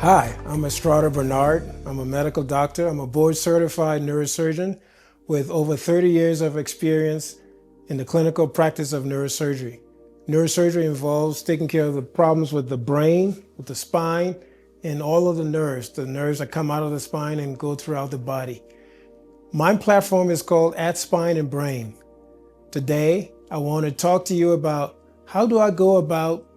Hi, I'm Estrada Bernard. I'm a medical doctor. I'm a board certified neurosurgeon with over 30 years of experience in the clinical practice of neurosurgery. Neurosurgery involves taking care of the problems with the brain, with the spine, and all of the nerves that come out of the spine and go throughout the body. My platform is called At Spine and Brain. Today, I want to talk to you about how do I go about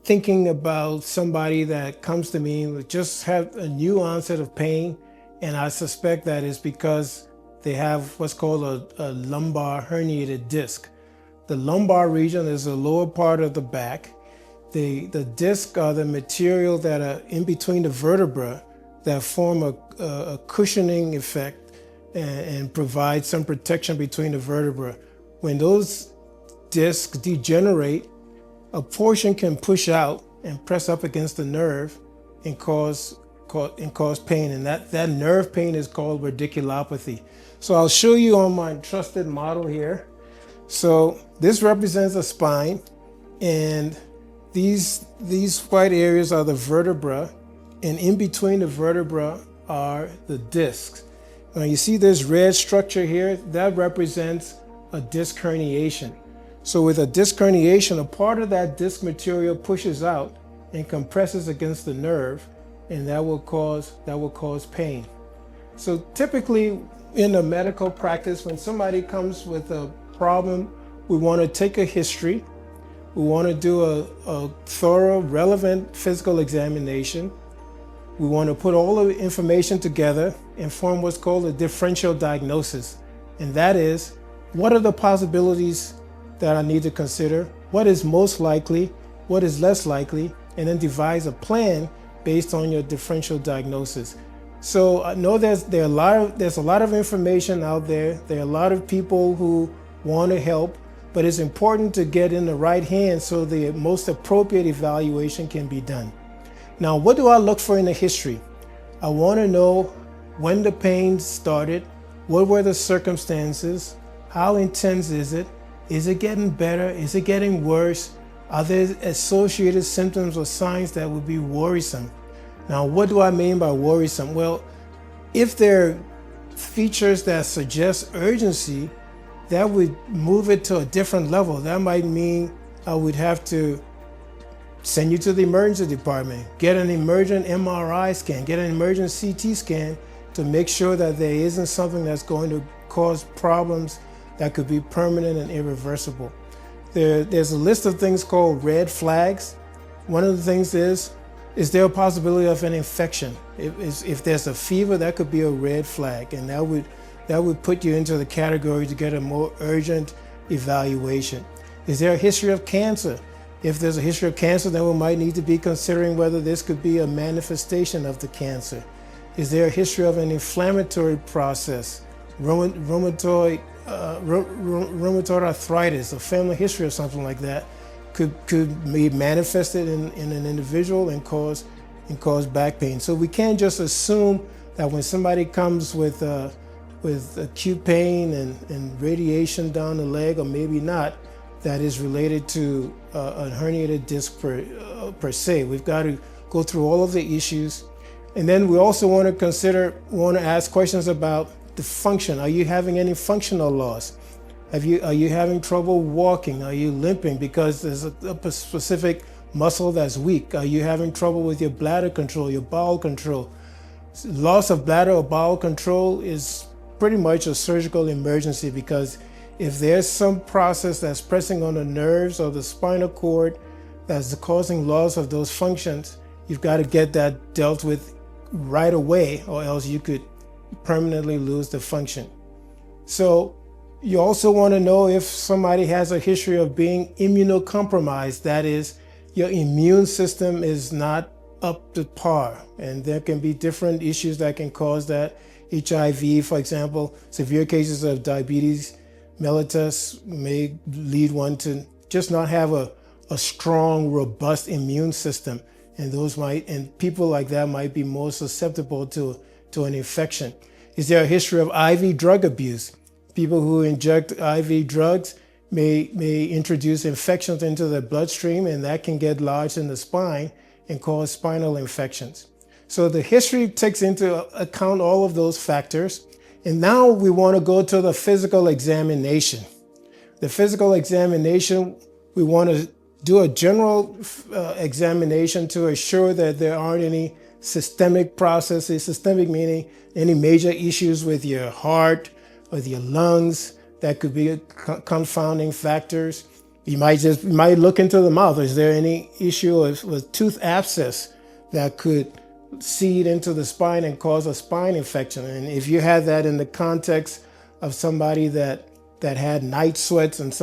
thinking about somebody that comes to me with just have a new onset of pain, and I suspect that is because they have what's called a lumbar herniated disc. The lumbar region is the lower part of the back. The disc are the material that are in between the vertebra that form a cushioning effect and provide some protection between the vertebra. When those discs degenerate, a portion can push out and press up against the nerve and cause pain, and that nerve pain is called radiculopathy. So I'll show you on my trusted model here. So this represents a spine, and these white areas are the vertebra, and in between the vertebra are the discs. Now you see this red structure here, that represents a disc herniation. So with a disc herniation, a part of that disc material pushes out and compresses against the nerve, and that will cause pain. So typically in a medical practice, when somebody comes with a problem, we want to take a history. We want to do a thorough, relevant physical examination. We want to put all the information together and form what's called a differential diagnosis. And that is, what are the possibilities that I need to consider, what is most likely, what is less likely, and then devise a plan based on your differential diagnosis. So I know there's a lot of information out there. There are a lot of people who want to help, but it's important to get in the right hands so the most appropriate evaluation can be done. Now, what do I look for in the history? I want to know when the pain started, what were the circumstances, how intense is it? Is it getting better? Is it getting worse? Are there associated symptoms or signs that would be worrisome? Now, what do I mean by worrisome? Well, if there are features that suggest urgency, that would move it to a different level. That might mean I would have to send you to the emergency department, get an emergent MRI scan, get an emergent CT scan to make sure that there isn't something that's going to cause problems that could be permanent and irreversible. There's a list of things called red flags. One of the things is there a possibility of an infection? If there's a fever, that could be a red flag, and that would put you into the category to get a more urgent evaluation. Is there a history of cancer? If there's a history of cancer, then we might need to be considering whether this could be a manifestation of the cancer. Is there a history of an inflammatory process, rheumatoid arthritis, a family history or something like that could be manifested in an individual and cause back pain. So we can't just assume that when somebody comes with acute pain and radiation down the leg, or maybe not, that is related to a herniated disc per se. We've got to go through all of the issues, and then we also want to ask questions about the function. Are you having any functional loss? Are you having trouble walking? Are you limping because there's a specific muscle that's weak? Are you having trouble with your bladder control, your bowel control? Loss of bladder or bowel control is pretty much a surgical emergency, because if there's some process that's pressing on the nerves or the spinal cord that's causing loss of those functions, you've got to get that dealt with right away, or else you could permanently lose the function. So you also want to know if somebody has a history of being immunocompromised. That is, your immune system is not up to par, and there can be different issues that can cause that. HIV, for example, severe cases of diabetes mellitus may lead one to just not have a strong, robust immune system, and people like that might be more susceptible to an infection. Is there a history of IV drug abuse? People who inject IV drugs may introduce infections into the bloodstream, and that can get lodged in the spine and cause spinal infections. So the history takes into account all of those factors. And now we want to go to the physical examination. The physical examination, we want to do a general examination to assure that there aren't any systemic processes, systemic meaning any major issues with your heart, with your lungs, that could be confounding factors. You might look into the mouth. Is there any issue with tooth abscess that could seed into the spine and cause a spine infection? And if you had that in the context of somebody that had night sweats and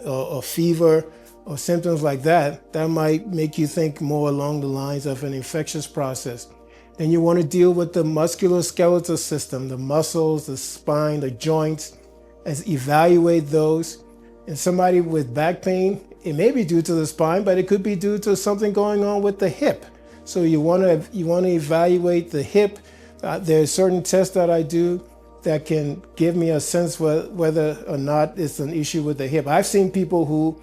or fever or symptoms like that, that might make you think more along the lines of an infectious process. Then you want to deal with the musculoskeletal system, the muscles, the spine, the joints, as evaluate those. And somebody with back pain, it may be due to the spine, but it could be due to something going on with the hip. So you want to evaluate the hip. There are certain tests that I do that can give me a sense whether or not it's an issue with the hip. I've seen people who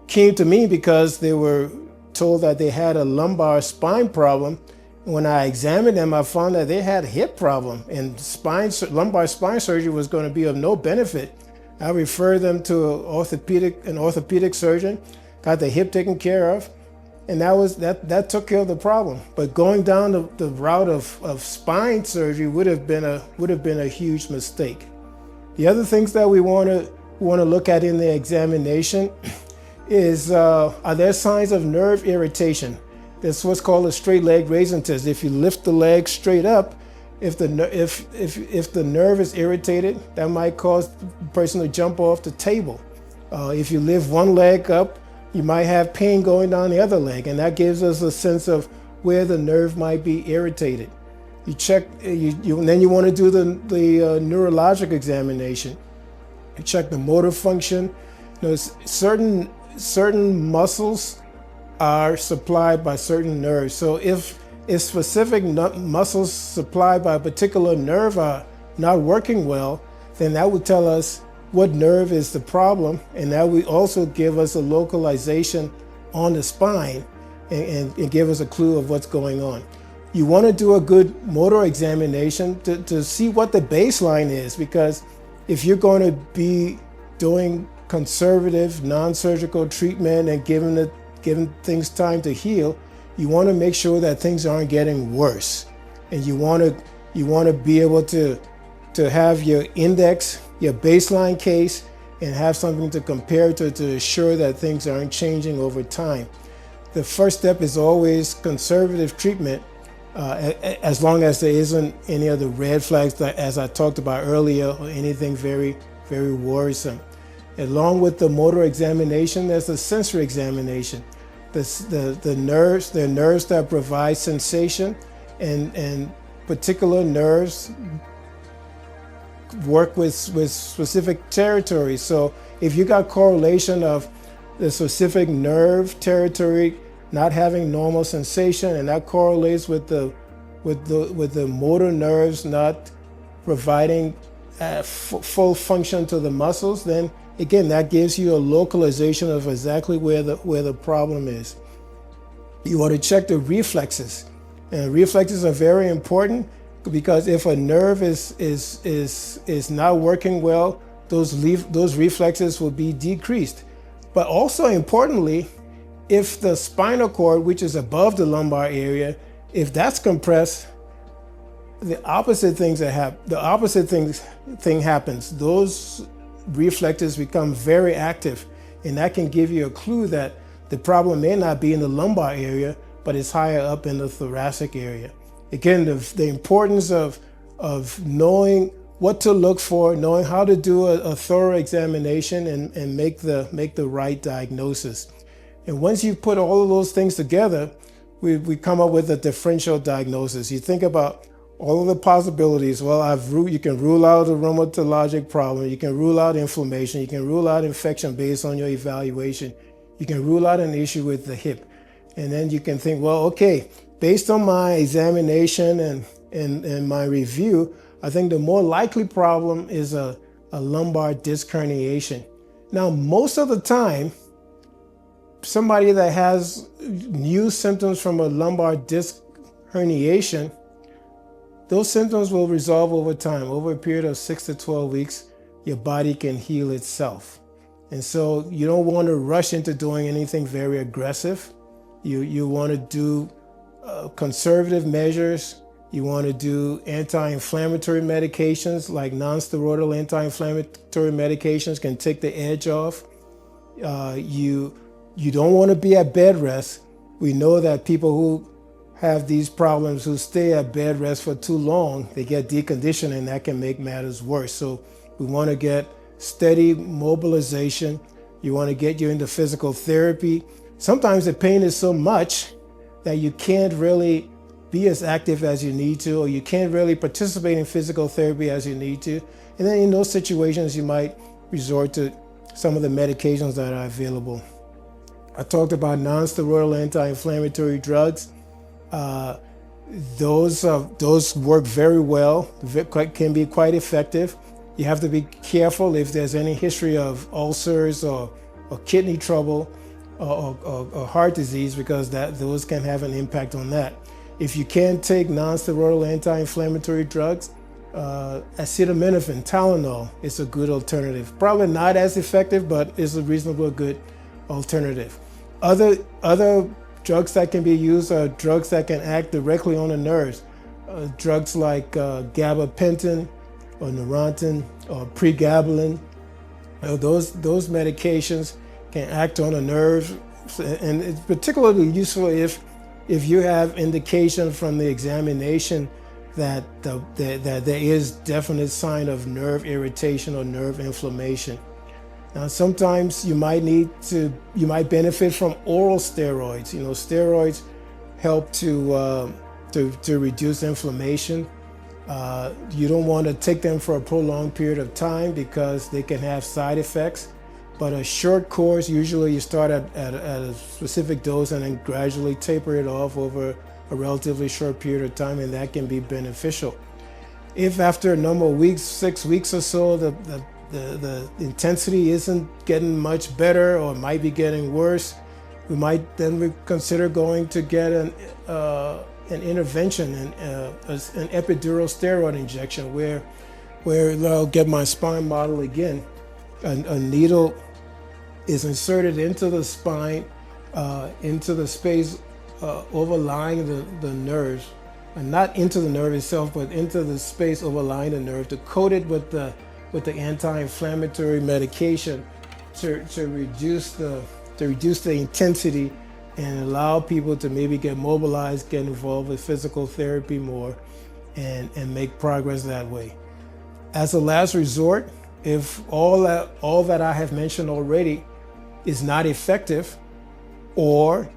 came to me because they were told that they had a lumbar spine problem. When I examined them, I found that they had a hip problem, and lumbar spine surgery was going to be of no benefit. I referred them to an orthopedic surgeon, got the hip taken care of, and that took care of the problem. But going down the route of spine surgery would have been a huge mistake. The other things that we want to look at in the examination is are there signs of nerve irritation? That's what's called a straight leg raising test. If you lift the leg straight up, if the nerve is irritated, that might cause the person to jump off the table. If you lift one leg up, you might have pain going down the other leg, and that gives us a sense of where the nerve might be irritated. You check, and then you want to do the neurologic examination. You check the motor function. Certain muscles are supplied by certain nerves. So if specific muscles supplied by a particular nerve are not working well, then that would tell us what nerve is the problem, and that would also give us a localization on the spine and give us a clue of what's going on. You want to do a good motor examination to see what the baseline is, because if you're going to be doing conservative, non-surgical treatment and giving things time to heal, you want to make sure that things aren't getting worse. And you want to be able to have your index, your baseline case, and have something to compare to assure that things aren't changing over time. The first step is always conservative treatment, as long as there isn't any of the red flags that, as I talked about earlier, or anything very, very worrisome. Along with the motor examination, there's a sensory examination. The nerves that provide sensation, and particular nerves work with specific territories. So if you got correlation of the specific nerve territory not having normal sensation, and that correlates with the motor nerves not providing full function to the muscles, then again, that gives you a localization of exactly where the problem is. You want to check the reflexes, and reflexes are very important, because if a nerve is not working well, those reflexes will be decreased. But also importantly, if the spinal cord, which is above the lumbar area, if that's compressed, the opposite thing happens. Those reflexes become very active, and that can give you a clue that the problem may not be in the lumbar area, but it's higher up in the thoracic area. Again, the importance of knowing what to look for, knowing how to do a thorough examination and make the right diagnosis. And once you put all of those things together, we come up with a differential diagnosis. You think about all of the possibilities. Well, you can rule out a rheumatologic problem, you can rule out inflammation, you can rule out infection based on your evaluation, you can rule out an issue with the hip. And then you can think, well, okay, based on my examination and my review, I think the more likely problem is a lumbar disc herniation. Now, most of the time, somebody that has new symptoms from a lumbar disc herniation, those symptoms will resolve over time. Over a period of 6 to 12 weeks, your body can heal itself. And so you don't want to rush into doing anything very aggressive. You want to do conservative measures. You want to do anti-inflammatory medications like non-steroidal anti-inflammatory medications can take the edge off. You don't want to be at bed rest. We know that people who have these problems, who stay at bed rest for too long, they get deconditioned, and that can make matters worse. So we want to get steady mobilization. You want to get you into physical therapy. Sometimes the pain is so much that you can't really be as active as you need to, or you can't really participate in physical therapy as you need to. And then in those situations, you might resort to some of the medications that are available. I talked about non-steroidal anti-inflammatory drugs. Those work very well, can be quite effective. You have to be careful if there's any history of ulcers or kidney trouble or heart disease, because those can have an impact on that. If you can't take non-steroidal anti-inflammatory drugs, acetaminophen, Tylenol is a good alternative. Probably not as effective, but it's a reasonably good alternative. Other drugs that can be used are drugs that can act directly on the nerves. Drugs like gabapentin or Neurontin or pregabalin. Those medications can act on the nerves, and it's particularly useful if you have indication from the examination that there is definite sign of nerve irritation or nerve inflammation. Now, sometimes you might benefit from oral steroids. Steroids help to reduce inflammation. You don't want to take them for a prolonged period of time because they can have side effects. But a short course, usually you start at a specific dose and then gradually taper it off over a relatively short period of time, and that can be beneficial. If after a number of weeks, 6 weeks or so, the intensity isn't getting much better or might be getting worse, we might then consider going to get an intervention, an epidural steroid injection, where I'll get my spine model again. A needle is inserted into the spine, into the space overlying the nerves, and not into the nerve itself, but into the space overlying the nerve, to coat it with the anti-inflammatory medication to reduce the intensity and allow people to maybe get mobilized, get involved with physical therapy more, and make progress that way. As a last resort, if all that I have mentioned already is not effective, or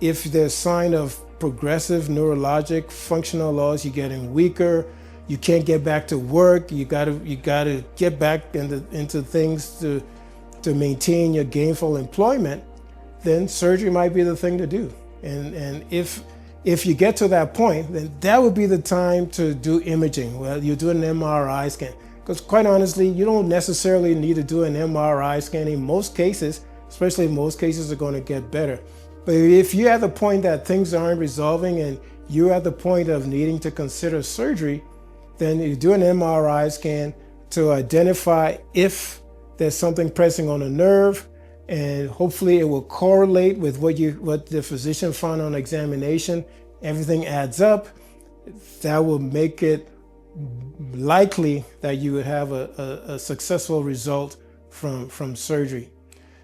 if there's sign of progressive neurologic functional loss, you're getting weaker, you can't get back to work, you gotta get back into things to maintain your gainful employment, then surgery might be the thing to do. And if you get to that point, then that would be the time to do imaging. Well, you do an MRI scan, because quite honestly, you don't necessarily need to do an MRI scan in most cases, especially if most cases are going to get better. But if you're at the point that things aren't resolving and you're at the point of needing to consider surgery, then you do an MRI scan to identify if there's something pressing on a nerve, and hopefully it will correlate with what the physician found on examination. Everything adds up. That will make it likely that you would have a successful result from surgery.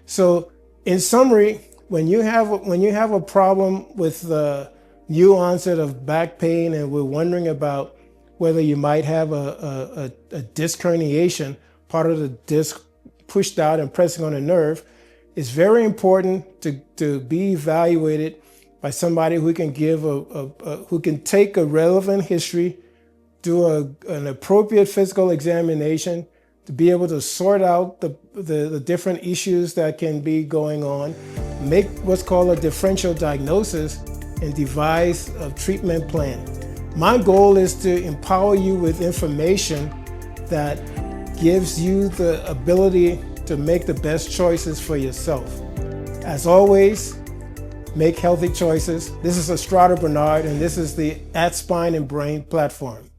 So in summary, when you have a problem with the new onset of back pain and we're wondering about whether you might have a disc herniation, part of the disc pushed out and pressing on a nerve, it's very important to be evaluated by somebody who can who can take a relevant history, do an appropriate physical examination to be able to sort out the different issues that can be going on, make what's called a differential diagnosis, and devise a treatment plan. My goal is to empower you with information that gives you the ability to make the best choices for yourself. As always, make healthy choices. This is Estrada Bernard, and this is the At Spine and Brain platform.